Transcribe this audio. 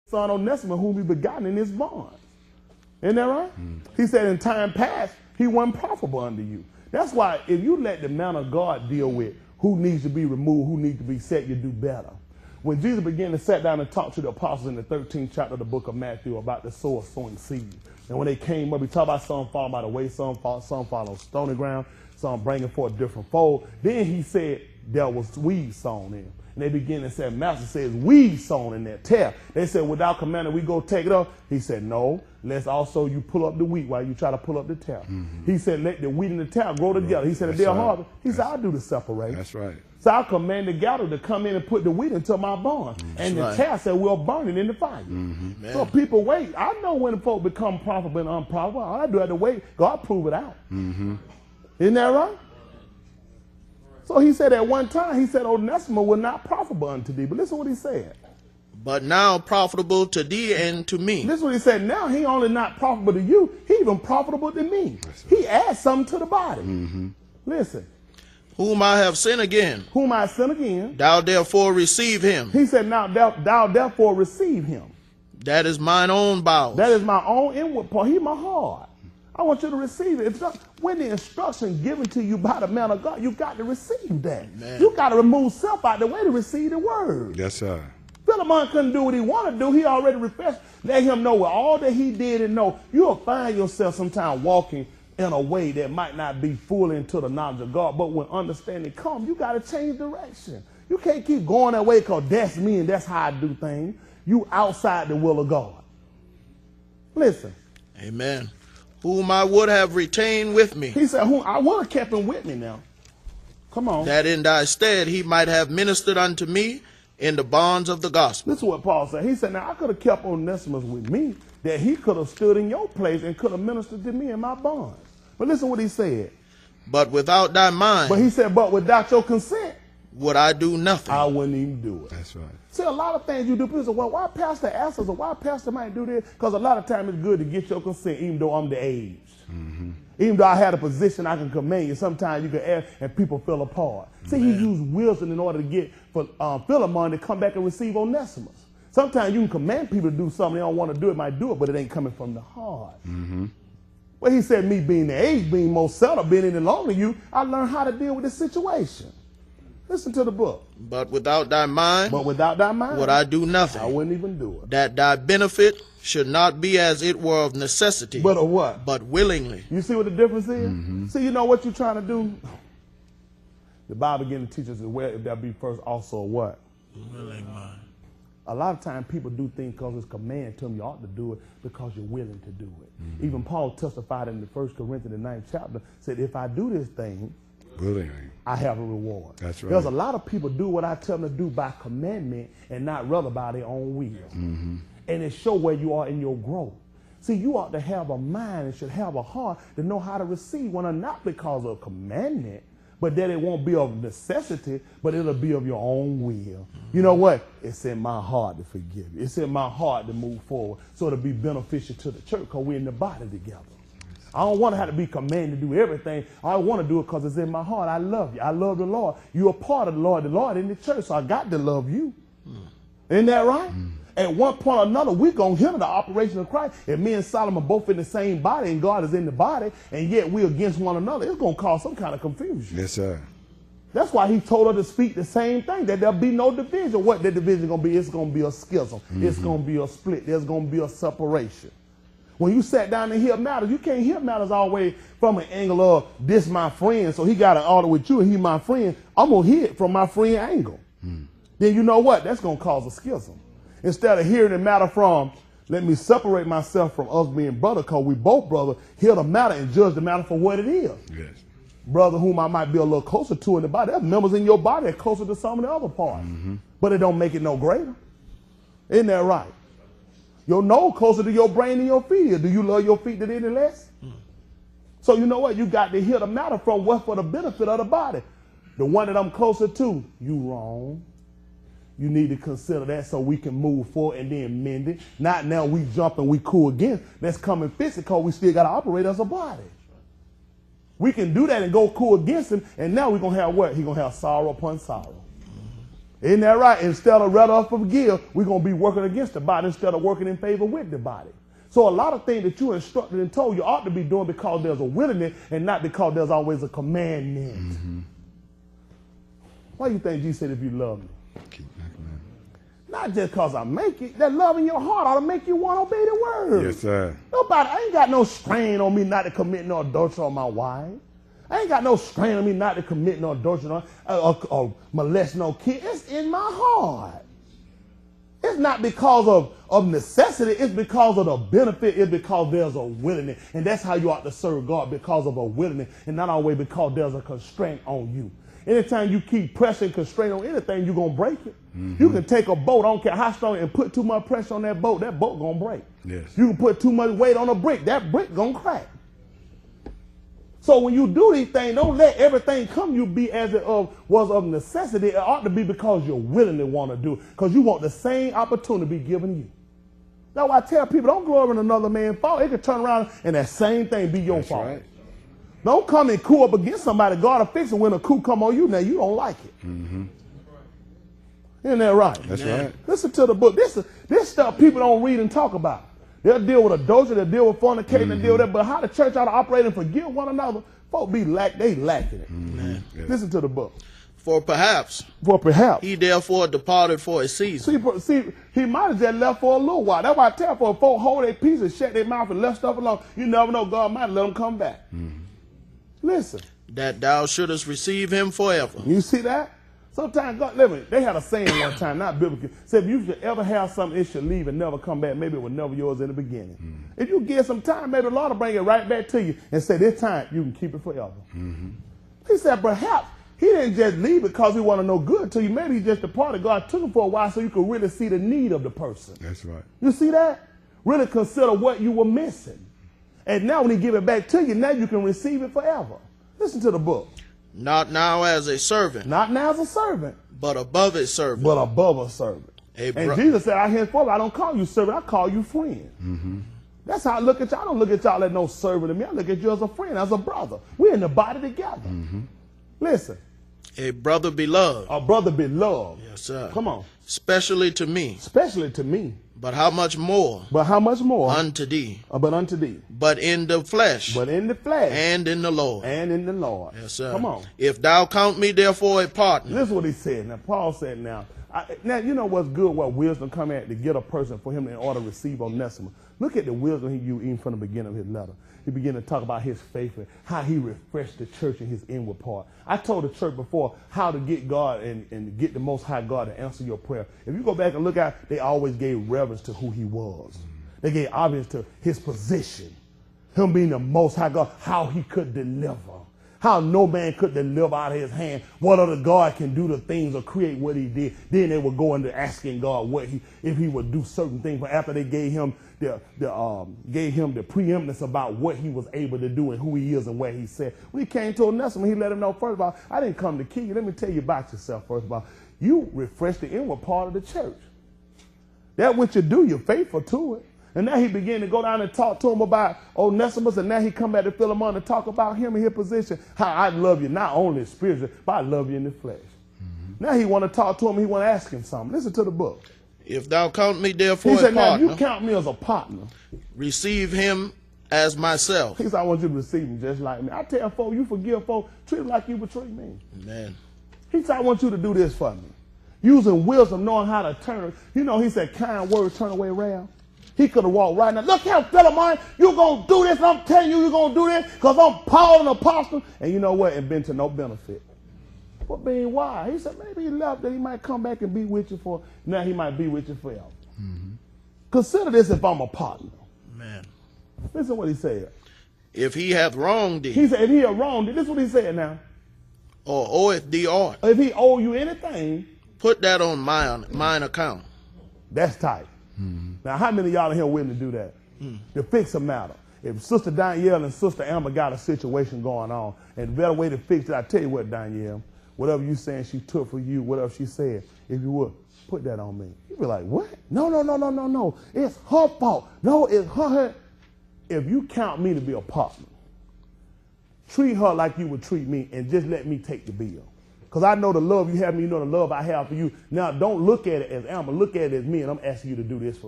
son Onesimus, whom he begotten in his bonds. Isn't that right? He said in time past, he wasn't profitable unto you. That's why if you let the man of God deal with who needs to be removed, who needs to be set, you do better. When Jesus began to sit down and talk to the apostles in the 13th chapter of the book of Matthew about the sower sowing seed, and when they came up, he talked about some fall by the way, some fall on stony ground, some bringing forth different fold. Then he said there was weeds sown in. And they began to say, Master says, weeds sown in there, tear. They said, without commanding, we go take it up. He said, no, let's also you pull up the wheat while you try to pull up the tear. He said, let the wheat and the tear grow together. He said, if they're harvest, he said, I'll do the separation. That's right. So I command the gatherer to come in and put the wheat into my barn. And the tear said, we'll burn it in the fire. So people wait. I know when folk become profitable and unprofitable. All I do is to wait. God prove it out. Isn't that right? So he said at one time, he said, Onesimus was not profitable unto thee. But listen what he said. But now profitable to thee and to me. This is what he said. Now he only not profitable to you. He even profitable to me. He adds something to the body. Listen. Whom I have sinned again. Whom I sin again. Thou therefore receive him. He said, now thou therefore receive him. That is mine own bowels. That is my own inward part. He my heart. I want you to receive it. When the instruction given to you by the man of God, you got to receive that. Amen. You got to remove self out the way to receive the word. Yes, sir. Philemon couldn't do what he wanted to do. He already refreshed. Let him know with all that he did and know. You'll find yourself sometime walking in a way that might not be fully into the knowledge of God. But when understanding comes, you got to change direction. You can't keep going that way because that's me and that's how I do things. You outside the will of God. Listen. Amen. Whom I would have retained with me. He said, whom I would have kept him with me now. Come on. That in thy stead he might have ministered unto me in the bonds of the gospel. This is what Paul said. He said, now I could have kept Onesimus with me, that he could have stood in your place and could have ministered to me in my bonds. But listen what he said. But without thy mind. But he said, but without your consent, would I do nothing. I wouldn't even do it. That's right. See, a lot of things you do, people say, well, why pastor asks us, or why pastor might do this? Because a lot of times it's good to get your consent, even though I'm the age. Even though I had a position I can command you, sometimes you can ask and people fell apart. See, he used wisdom in order to get Philemon to come back and receive Onesimus. Sometimes you can command people to do something they don't want to do, it might do it, but it ain't coming from the heart. Well, he said, me being the age, being more settled, being any longer than you, I learned how to deal with this situation. Listen to the book. But without thy mind. But without thy mind. Would I do nothing. I wouldn't even do it. That thy benefit should not be as it were of necessity. But of what? But willingly. You see what the difference is? See, you know what you're trying to do? The Bible again teaches us where if that be first also what? Willing mind. A lot of times people do things because it's command to them. You ought to do it because you're willing to do it. Even Paul testified in the 1 Corinthians, the 9th chapter, said, if I do this thing, willingly, I have a reward. That's right. There's a lot of people do what I tell them to do by commandment and not rather by their own will. And it shows where you are in your growth. See, you ought to have a mind and should have a heart to know how to receive one, not because of commandment, but that it won't be of necessity, but it'll be of your own will. You know what? It's in my heart to forgive you. It's in my heart to move forward so it'll be beneficial to the church because we're in the body together. I don't want to have to be commanded to do everything. I want to do it because it's in my heart. I love you. I love the Lord. You're a part of the Lord in the church, so I got to love you. Isn't that right? At one point or another, we're going to hinder the operation of Christ. If me and Solomon both in the same body and God is in the body, and yet we're against one another, it's going to cause some kind of confusion. Yes, sir. That's why he told her to speak the same thing, that there'll be no division. What the division going to be? It's going to be a schism. It's going to be a split. There's going to be a separation. When you sat down and hear matters, you can't hear matters always from an angle of this my friend, so he got an order with you and he my friend. I'm going to hear it from my friend angle. Then you know what? That's going to cause a schism. Instead of hearing the matter from, let me separate myself from us being brother, because we both brother, hear the matter and judge the matter for what it is. Yes. Brother whom I might be a little closer to in the body, there's members in your body that are closer to some of the other parts. But it don't make it no greater. Isn't that right? Your nose closer to your brain than your feet. Do you love your feet than any less? So you know what? You got to hear the matter from what's for the benefit of the body. The one that I'm closer to, you wrong. You need to consider that so we can move forward and then mend it. Not now we jump and we cool again. Let's come and fix it because we still got to operate as a body. We can do that and go cool against him, and now we're going to have what? He's going to have sorrow upon sorrow. Isn't that right? Instead of rather forgive, we're going to be working against the body instead of working in favor with the body. So a lot of things that you instructed and told you ought to be doing because there's a willingness and not because there's always a commandment. Mm-hmm. Why do you think Jesus said, if you love me? Not just because I make it. That love in your heart ought to make you want to obey the word. Yes, sir. Nobody, I ain't got no strain on me not to commit no adultery on my wife. I ain't got no strain on me not to commit no adultery or molest no kid. It's in my heart. It's not because of necessity. It's because of the benefit. It's because there's a willingness. And that's how you ought to serve God, because of a willingness, and not always because there's a constraint on you. Anytime you keep pressing constraint on anything, you're going to break it. Mm-hmm. You can take a boat, I don't care how strong, and put too much pressure on that boat going to break. Yes. You can put too much weight on a brick, that brick going to crack. So when you do these things, don't let everything come you be as it was of necessity. It ought to be because you're willing to want to do it, because you want the same opportunity given you. That's why I tell people, don't glory in another man's fault. It could turn around and that same thing be your fault. Right. Don't come and coup up against somebody. God will fix it when a coup come on you. Now you don't like it. Mm-hmm. Isn't that right? That's right. Listen to the book. This stuff people don't read and talk about. They'll deal with adultery, they'll deal with fornicating, and deal with that. But how the church ought to operate and forgive one another, folk they lacking it. Mm-hmm. Yes. Listen to the book. For perhaps he therefore departed for a season. See, he might have just left for a little while. That's why I tell folk hold their peace and shut their mouth and let stuff alone. You never know, God might let them come back. Mm-hmm. Listen. That thou shouldest receive him forever. You see that? Sometimes God, they had a saying one time, not biblical, said if you should ever have something, it should leave and never come back. Maybe it was never yours in the beginning. Mm-hmm. If you give some time, maybe the Lord will bring it right back to you and say, this time you can keep it forever. Mm-hmm. He said, perhaps he didn't just leave because he wanted no good to you. Maybe he just departed. God took him for a while so you could really see the need of the person. That's right. You see that? Really consider what you were missing. And now when he give it back to you, now you can receive it forever. Listen to the book. Not now as a servant. Not now as a servant. But above a servant. But above a servant. And Jesus said, I henceforth, I don't call you servant, I call you friend. Mm-hmm. That's how I look at y'all. I don't look at y'all as no servant to me. I look at you as a friend, as a brother. We're in the body together. Mm-hmm. Listen. A brother beloved. A brother beloved. Yes, sir. Come on. Especially to me. Especially to me. But how much more? But how much more? Unto thee. But unto thee. But in the flesh. But in the flesh. And in the Lord. And in the Lord. Yes, sir. Come on. If thou count me therefore a partner. This is what he said. Now, Paul said now you know what's good, what wisdom come at to get a person for him in order to receive Onesimus. Look at the wisdom he used even from the beginning of his letter. He began to talk about his faith and how he refreshed the church in his inward part. I told the church before how to get God and get the Most High God to answer your prayer. If you go back and look at, they always gave reverence to who he was. They gave obedience to his position. Him being the Most High God, how he could deliver. How no man could deliver out of his hand. What other God can do the things or create what he did. Then they would go into asking God if he would do certain things. But after they gave him the preeminence about what he was able to do and who he is and where he said. When he came to Onesimus, he let him know, first of all, I didn't come to kill you. Let me tell you about yourself, first of all. You refresh the inward part of the church. That what you do, you're faithful to it. And now he began to go down and talk to him about Onesimus, and now he come back to Philemon to talk about him and his position, how I love you, not only spiritually, but I love you in the flesh. Mm-hmm. Now he want to talk to him, he want to ask him something. Listen to the book. If thou count me therefore he said, a partner, now you count me as a partner. Receive him as myself. He said, I want you to receive him just like me. I tell folks, you forgive folks, treat them like you would treat me. Amen. He said, I want you to do this for me. Using wisdom, knowing how to turn. You know, he said, kind words turn away wrath. He could have walked right now. Look here, Philemon, you're going to do this, and I'm telling you you're going to do this because I'm Paul, an apostle. And you know what? It been to no benefit. But being why? He said, maybe he left that he might come back and be with you now he might be with you forever. Mm-hmm. Consider this if I'm a partner. Man. Listen what he said. If he hath wronged thee. He said, if he hath wronged thee, this is what he said now. Or oweth thee aught. If he owe you anything. Put that on mine account. That's tight. Mm-hmm. Now, how many of y'all in here willing to do that? To fix a matter. If Sister Danielle and Sister Amber got a situation going on, and the better way to fix it, I tell you what, Danielle, whatever you saying she took for you, whatever she said, if you would, put that on me. You'd be like, what? No. It's her fault. No, it's her. If you count me to be a partner, treat her like you would treat me and just let me take the bill. Because I know the love you have me, you know the love I have for you. Now, don't look at it as Amber. Look at it as me, and I'm asking you to do this for me.